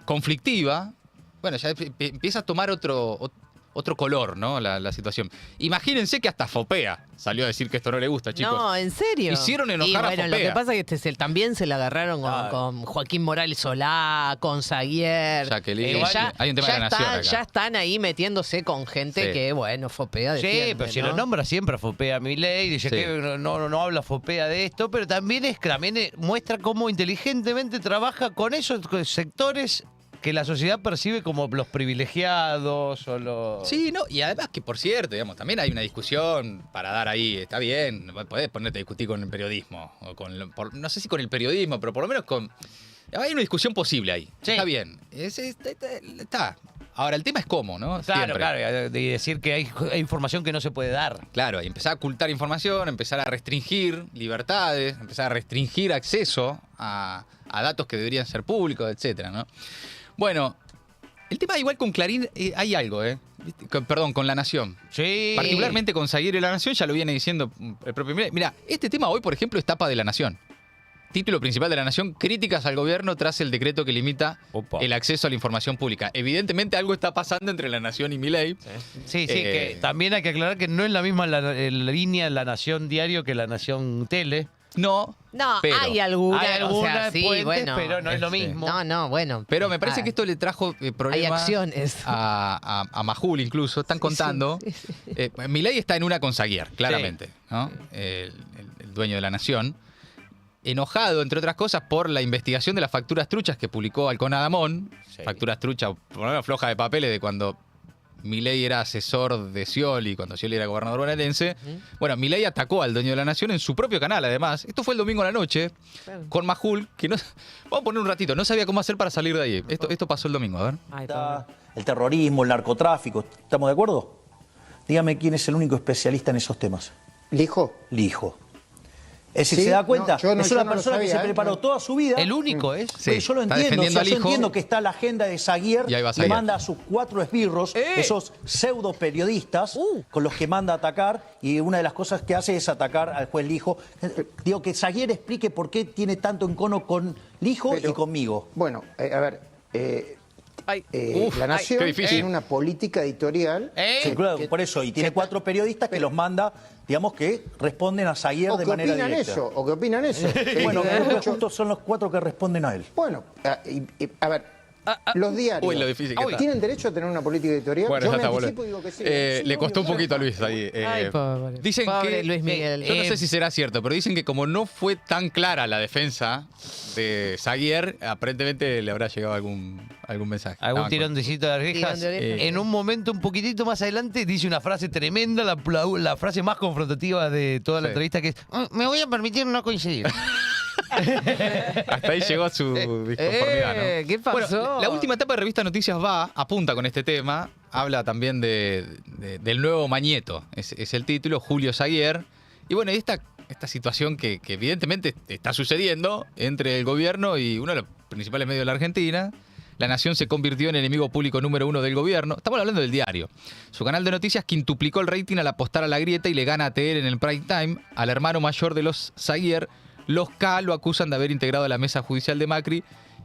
conflictiva, bueno, ya empieza a tomar otro color, ¿no? La situación. Imagínense que hasta Fopea salió a decir que esto no le gusta, chicos. No, ¿en serio? Hicieron enojar a Fopea. Lo que pasa es que también se la agarraron con Joaquín Morales Solá, con Zaguier. Jacqueline. Hay un tema de la nación acá. Ya están ahí metiéndose con gente que, bueno, Fopea defiende, sí, pero si ¿no? lo nombra siempre a Fopea Milei, dice que no habla Fopea de esto, pero también muestra cómo inteligentemente trabaja con esos sectores que la sociedad percibe como los privilegiados o los... Sí, no, y además que, por cierto, digamos, también hay una discusión para dar ahí, está bien, podés ponerte a discutir con el periodismo, o no sé si con el periodismo, pero por lo menos con... Hay una discusión posible ahí, está bien, está. Ahora, el tema es cómo, ¿no? Claro, de decir que hay información que no se puede dar. Claro, y empezar a ocultar información, empezar a restringir libertades, empezar a restringir acceso a datos que deberían ser públicos, etcétera, ¿no? Bueno, el tema igual con Clarín hay algo, Con La Nación. Sí. Particularmente con Zaguier y La Nación, ya lo viene diciendo el propio Milei. Mira, este tema hoy, por ejemplo, es tapa de La Nación. Título principal de La Nación: críticas al gobierno tras el decreto que limita el acceso a la información pública. Evidentemente algo está pasando entre La Nación y Milei. Sí, que también hay que aclarar que no es la misma línea La Nación Diario que La Nación Tele. No, pero hay alguna, o sea, sí, puentes, bueno, pero no es lo mismo. Bueno. Pero me parece que esto le trajo problemas hay acciones. a Majul incluso. Están contando. Sí. Milei está en una con Zaguier, claramente, ¿no? El dueño de La Nación. Enojado, entre otras cosas, por la investigación de las facturas truchas que publicó Halcón Adamón. Facturas truchas, por lo menos flojas de papeles, de cuando Milei era asesor de Scioli, cuando Scioli era gobernador bonaerense. Bueno, Milei atacó al dueño de La Nación en su propio canal, además. Esto fue el domingo a la noche, con Majul, que no... Vamos a poner un ratito, no sabía cómo hacer para salir de ahí. Esto pasó el domingo, a ver. El terrorismo, el narcotráfico, ¿estamos de acuerdo? Dígame quién es el único especialista en esos temas. Lijo. Es decir, Sí, ¿se da cuenta? no, es una persona que se preparó toda su vida. El único es. Sí, yo lo entiendo. Yo entiendo que está la agenda de Zaguier, le manda a sus 4 esbirros, esos pseudo periodistas con los que manda a atacar, y una de las cosas que hace es atacar al juez Lijo. Digo, que Zaguier explique por qué tiene tanto encono con Lijo y conmigo. Bueno, a ver, La Nación tiene una política editorial. Sí, claro, por eso, y tiene 4 periodistas que los manda, digamos, que responden a Zaguier de manera directa. O que opinan eso. Bueno, justo son los 4 que responden a él. Bueno, a ver, los diarios tienen derecho a tener una política editorial. Bueno, yo ya me está, anticipo y digo que sí. le costó un poquito a Luis ahí. Dicen que Luis Miguel. Yo no sé si será cierto, pero dicen que como no fue tan clara la defensa de Zaguier, aparentemente le habrá llegado algún mensaje. Algún tironcito de orejas. En un momento un poquitito más adelante dice una frase tremenda, la frase más confrontativa de toda la entrevista, que es: me voy a permitir no coincidir. Hasta ahí llegó su disconformidad, ¿no? ¿Qué pasó? Bueno, la última etapa de Revista Noticias apunta con este tema. Habla también del nuevo Mañeto, es el título, Julio Zaguier. Y bueno, esta situación que evidentemente está sucediendo entre el gobierno y uno de los principales medios de la Argentina. La Nación se convirtió en enemigo público número 1 del gobierno. Estamos hablando del diario. Su canal de noticias quintuplicó el rating al apostar a la grieta y le gana a TN en el prime time. Al hermano mayor de los Zaguier, los K lo acusan de haber integrado a la mesa judicial de Macri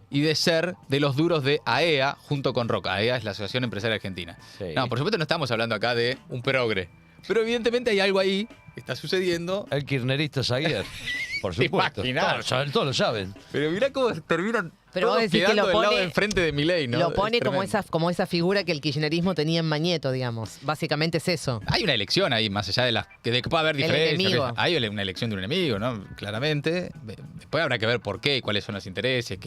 y de ser de los duros de AEA junto con Roca. AEA es la Asociación Empresaria Argentina. Sí. No, por supuesto no estamos hablando acá de un progre. Pero evidentemente hay algo ahí que está sucediendo. El kirchnerista Zaguier, por supuesto. Todos lo saben. Pero mirá cómo terminan Pero todos vos decís quedando que del lado de enfrente de Milei, ¿no? Lo pone como esa figura que el kirchnerismo tenía en Mañeto, digamos. Básicamente es eso. Hay una elección ahí, más allá de que pueda haber diferencias. Hay una elección de un enemigo, ¿no? Claramente. Después habrá que ver por qué y cuáles son los intereses.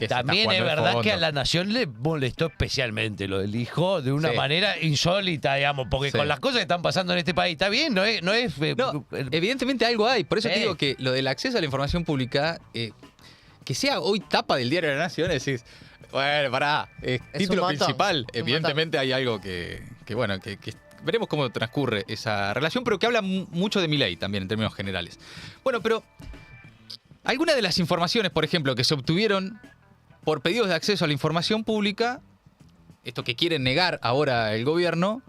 También es verdad que a La Nación le molestó especialmente lo del hijo de una manera insólita, digamos, porque con las cosas que están pasando en este país, está bien, no es evidentemente algo hay. Por eso te digo que lo del acceso a la información pública, que sea hoy tapa del Diario de la Nación, decís, bueno, pará, título principal. Evidentemente hay algo que veremos cómo transcurre esa relación, pero que habla mucho de Milei también en términos generales. Bueno, pero algunas de las informaciones, por ejemplo, que se obtuvieron por pedidos de acceso a la información pública, esto que quieren negar ahora el gobierno,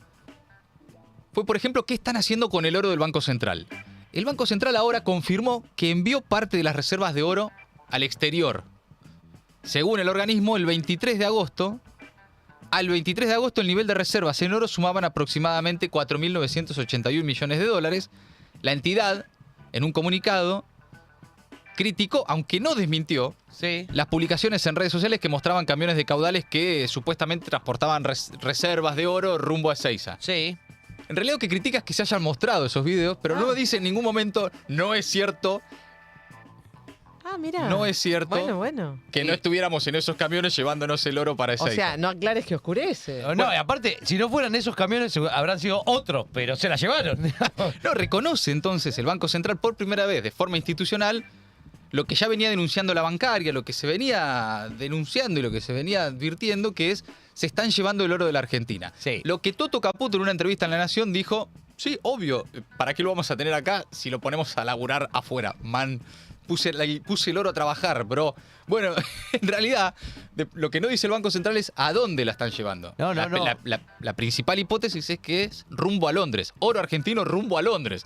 fue, por ejemplo, qué están haciendo con el oro del Banco Central. El Banco Central ahora confirmó que envió parte de las reservas de oro al exterior. Según el organismo, el 23 de agosto, al 23 de agosto el nivel de reservas en oro sumaban aproximadamente 4.981 millones de dólares. La entidad, en un comunicado, criticó, aunque no desmintió, las publicaciones en redes sociales que mostraban camiones de caudales que supuestamente transportaban reservas de oro rumbo a Ezeiza. Sí. En realidad lo que critica es que se hayan mostrado esos videos, pero no dice en ningún momento, no es cierto. Mira. No es cierto que no estuviéramos en esos camiones llevándonos el oro para Ezeiza. O sea, no aclares que oscurece. No, y aparte, si no fueran esos camiones, habrán sido otros, pero se la llevaron. No, reconoce entonces el Banco Central por primera vez de forma institucional lo que ya venía denunciando la bancaria, lo que se venía denunciando y lo que se venía advirtiendo, que es se están llevando el oro de la Argentina. Sí. Lo que Toto Caputo en una entrevista en La Nación dijo, sí, obvio, ¿para qué lo vamos a tener acá si lo ponemos a laburar afuera? Man, puse el oro a trabajar, bro. Bueno, en realidad, lo que no dice el Banco Central es a dónde la están llevando. No. La principal hipótesis es que es rumbo a Londres. Oro argentino rumbo a Londres.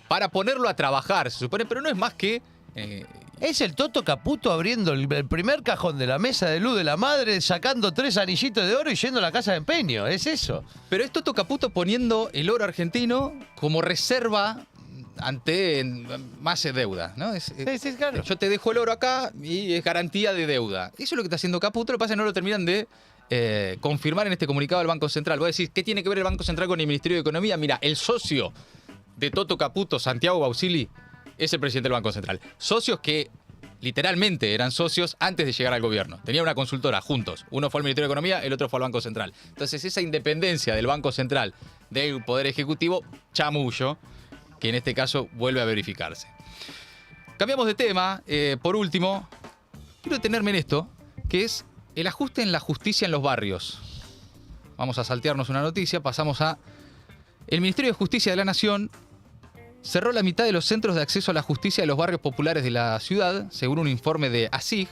Para ponerlo a trabajar, se supone, pero no es más que... Es el Toto Caputo abriendo el primer cajón de la mesa de luz de la madre, sacando 3 anillitos de oro y yendo a la casa de empeño. Es eso. Pero es Toto Caputo poniendo el oro argentino como reserva ante más deuda, ¿no? Sí, claro. Yo te dejo el oro acá y es garantía de deuda. Eso es lo que está haciendo Caputo. Lo que pasa es que no lo terminan de confirmar en este comunicado del Banco Central. Vos decís, ¿qué tiene que ver el Banco Central con el Ministerio de Economía? Mira, el socio de Toto Caputo, Santiago Bausili, es el presidente del Banco Central. Socios que literalmente eran socios antes de llegar al gobierno. Tenían una consultora juntos. Uno fue al Ministerio de Economía, el otro fue al Banco Central. Entonces esa independencia del Banco Central del Poder Ejecutivo, chamullo, que en este caso vuelve a verificarse. Cambiamos de tema. Por último, quiero detenerme en esto, que es el ajuste en la justicia en los barrios. Vamos a saltearnos una noticia, pasamos a... El Ministerio de Justicia de la Nación cerró la mitad de los centros de acceso a la justicia de los barrios populares de la ciudad, según un informe de ASIG.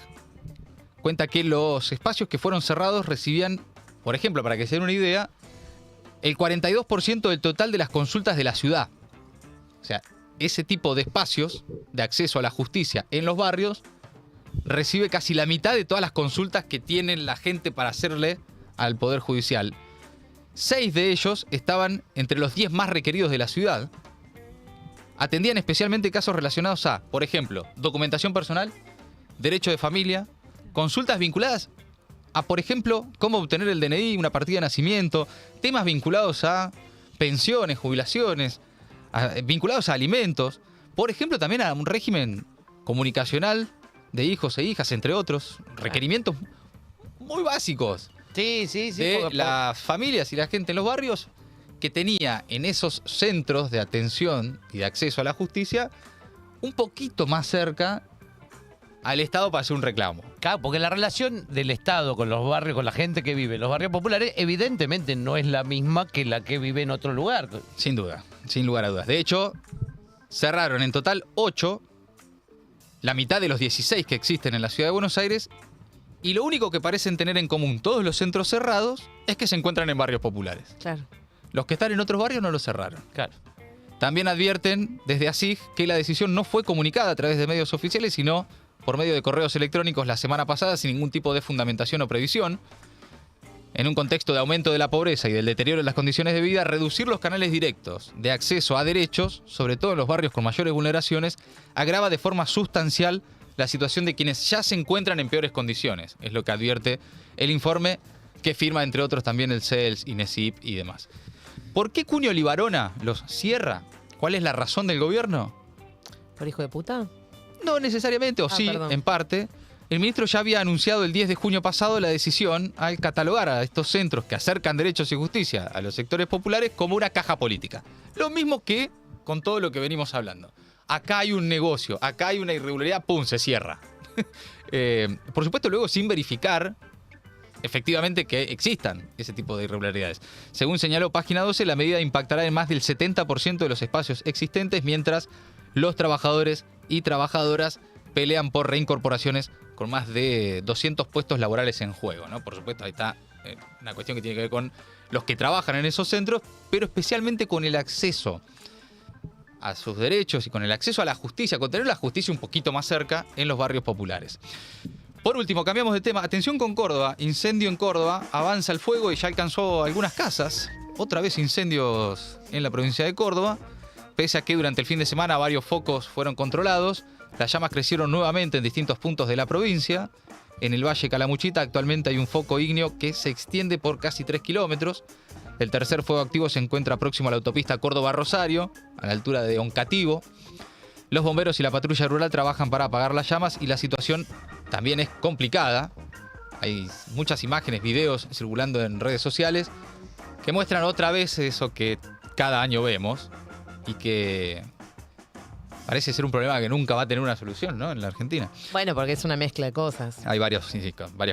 Cuenta que los espacios que fueron cerrados recibían, por ejemplo, para que se den una idea, el 42% del total de las consultas de la ciudad. O sea, ese tipo de espacios de acceso a la justicia en los barrios recibe casi la mitad de todas las consultas que tiene la gente para hacerle al Poder Judicial. 6 de ellos estaban entre los 10 más requeridos de la ciudad. Atendían especialmente casos relacionados a, por ejemplo, documentación personal, derecho de familia, consultas vinculadas a, por ejemplo, cómo obtener el DNI, una partida de nacimiento, temas vinculados a pensiones, jubilaciones, vinculados a alimentos, por ejemplo, también a un régimen comunicacional de hijos e hijas, entre otros, requerimientos muy básicos de las familias y la gente en los barrios, que tenía en esos centros de atención y de acceso a la justicia un poquito más cerca al Estado para hacer un reclamo. Claro, porque la relación del Estado con los barrios, con la gente que vive en los barrios populares, evidentemente no es la misma que la que vive en otro lugar. Sin duda, sin lugar a dudas. De hecho, cerraron en total 8, la mitad de los 16 que existen en la Ciudad de Buenos Aires, y lo único que parecen tener en común todos los centros cerrados es que se encuentran en barrios populares. Claro. Los que están en otros barrios no los cerraron. Claro. También advierten desde ASIG que la decisión no fue comunicada a través de medios oficiales, sino por medio de correos electrónicos la semana pasada sin ningún tipo de fundamentación o previsión. En un contexto de aumento de la pobreza y del deterioro de las condiciones de vida, reducir los canales directos de acceso a derechos, sobre todo en los barrios con mayores vulneraciones, agrava de forma sustancial la situación de quienes ya se encuentran en peores condiciones. Es lo que advierte el informe que firma, entre otros, también el CELS, INESIP y demás. ¿Por qué Cunio Libarona los cierra? ¿Cuál es la razón del gobierno? ¿Por hijo de puta? No necesariamente, o sí, perdón. en parte. El ministro ya había anunciado el 10 de junio pasado la decisión al catalogar a estos centros que acercan derechos y justicia a los sectores populares como una caja política. Lo mismo que con todo lo que venimos hablando. Acá hay un negocio, acá hay una irregularidad, ¡pum!, se cierra. Por supuesto, luego sin verificar efectivamente que existan ese tipo de irregularidades. Según señaló Página 12, la medida impactará en más del 70% de los espacios existentes, mientras los trabajadores y trabajadoras pelean por reincorporaciones con más de 200 puestos laborales en juego, ¿no? Por supuesto, ahí está una cuestión que tiene que ver con los que trabajan en esos centros, pero especialmente con el acceso a sus derechos y con el acceso a la justicia, con tener la justicia un poquito más cerca en los barrios populares. Por último, cambiamos de tema. Atención con Córdoba. Incendio en Córdoba. Avanza el fuego y ya alcanzó algunas casas. Otra vez incendios en la provincia de Córdoba. Pese a que durante el fin de semana varios focos fueron controlados, las llamas crecieron nuevamente en distintos puntos de la provincia. En el Valle Calamuchita actualmente hay un foco ígneo que se extiende por casi 3 kilómetros. El tercer fuego activo se encuentra próximo a la autopista Córdoba-Rosario, a la altura de Oncativo. Los bomberos y la patrulla rural trabajan para apagar las llamas y la situación también es complicada. Hay muchas imágenes, videos circulando en redes sociales que muestran otra vez eso que cada año vemos y que parece ser un problema que nunca va a tener una solución, ¿no?, en la Argentina. Bueno, porque es una mezcla de cosas. Hay varias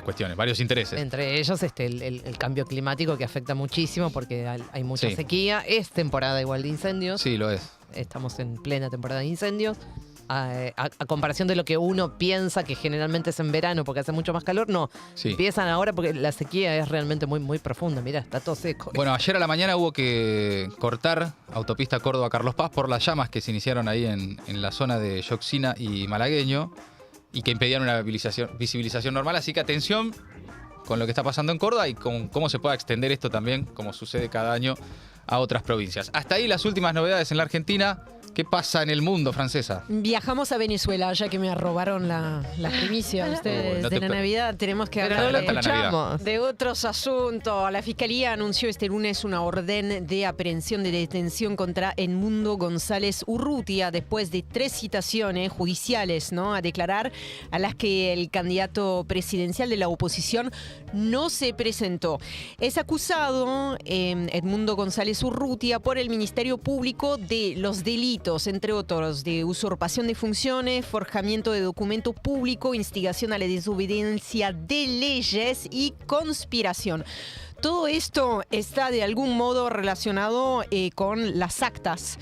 cuestiones, varios intereses. Entre ellos el cambio climático, que afecta muchísimo porque hay mucha sequía. Es temporada igual de incendios. Sí, lo es. Estamos en plena temporada de incendios. a comparación de lo que uno piensa que generalmente es en verano porque hace mucho más calor, no. Sí. Empiezan ahora porque la sequía es realmente muy, muy profunda. Mirá, está todo seco. Bueno, ayer a la mañana hubo que cortar autopista Córdoba-Carlos Paz por las llamas que se iniciaron ahí en la zona de Yoxina y Malagueño y que impedían una visibilización normal. Así que atención con lo que está pasando en Córdoba y con cómo se pueda extender esto también, como sucede cada año, a otras provincias. Hasta ahí las últimas novedades en la Argentina. ¿Qué pasa en el mundo, Francesa? Viajamos a Venezuela, ya que me robaron la primicia ustedes no de la Navidad. Tenemos que hablar de otros asuntos. La Fiscalía anunció este lunes una orden de aprehensión de detención contra Edmundo González Urrutia después de 3 citaciones judiciales, ¿no?, a declarar, a las que el candidato presidencial de la oposición no se presentó. Es acusado Edmundo González Urrutia por el Ministerio Público de los delitos, entre otros, de usurpación de funciones, forjamiento de documento público, instigación a la desobediencia de leyes y conspiración. Todo esto está de algún modo relacionado con las actas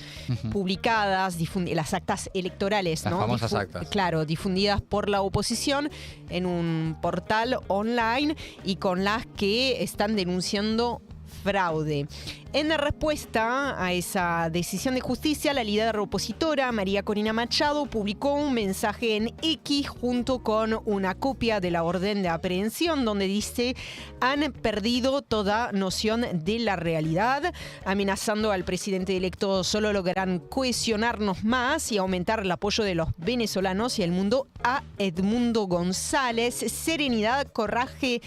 publicadas, las actas electorales, las famosas actas. Claro, difundidas por la oposición en un portal online y con las que están denunciando fraude. En respuesta a esa decisión de justicia, la líder opositora María Corina Machado publicó un mensaje en X junto con una copia de la orden de aprehensión donde dice: han perdido toda noción de la realidad, amenazando al presidente electo solo lograrán cohesionarnos más y aumentar el apoyo de los venezolanos y el mundo a Edmundo González. Serenidad, coraje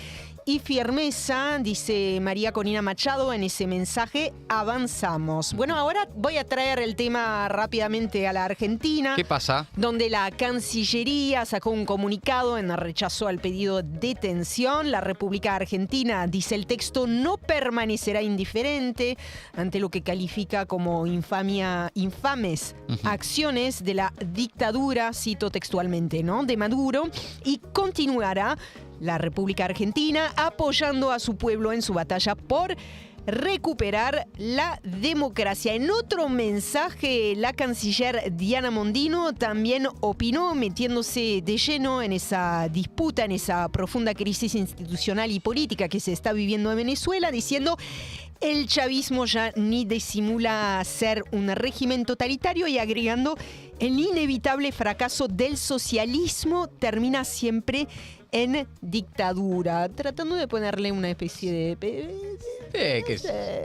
y firmeza, dice María Corina Machado en ese mensaje, avanzamos. Bueno, ahora voy a traer el tema rápidamente a la Argentina. ¿Qué pasa? Donde la Cancillería sacó un comunicado en rechazo al pedido de detención. La República Argentina, dice el texto, no permanecerá indiferente ante lo que califica como infames acciones de la dictadura, cito textualmente, ¿no?, de Maduro, y continuará la República Argentina apoyando a su pueblo en su batalla por recuperar la democracia. En otro mensaje, la canciller Diana Mondino también opinó, metiéndose de lleno en esa disputa, en esa profunda crisis institucional y política que se está viviendo en Venezuela, diciendo: el chavismo ya ni disimula ser un régimen totalitario, y agregando: el inevitable fracaso del socialismo termina siempre en dictadura, tratando de ponerle una especie de...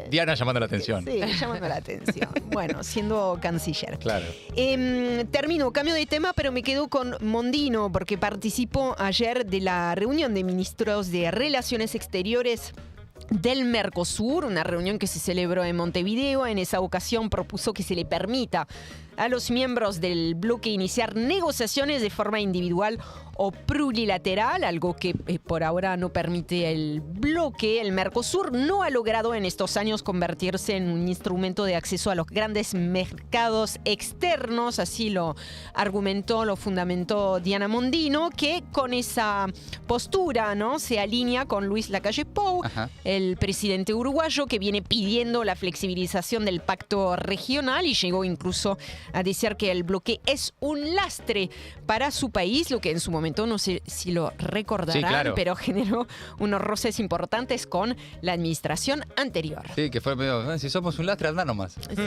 Diana llamando la atención. Sí, llamando la atención. Bueno, siendo canciller. Claro. Termino, cambio de tema, pero me quedo con Mondino, porque participó ayer de la reunión de ministros de Relaciones Exteriores del Mercosur, una reunión que se celebró en Montevideo. En esa ocasión propuso que se le permita a los miembros del bloque iniciar negociaciones de forma individual o plurilateral, algo que por ahora no permite el bloque. El Mercosur no ha logrado en estos años convertirse en un instrumento de acceso a los grandes mercados externos, así lo argumentó, lo fundamentó Diana Mondino, que con esa postura, ¿no?, se alinea con Luis Lacalle Pou, el presidente uruguayo, que viene pidiendo la flexibilización del pacto regional y llegó incluso a decir que el bloque es un lastre para su país, lo que en su momento, no sé si lo recordarán, sí, claro, pero generó unos roces importantes con la administración anterior. Sí, que fue medio, si somos un lastre, anda nomás. Sí.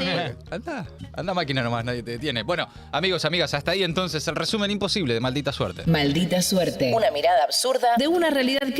Anda máquina nomás, nadie te detiene. Bueno, amigos, amigas, hasta ahí entonces el resumen imposible de Maldita Suerte. Maldita Suerte. Una mirada absurda de una realidad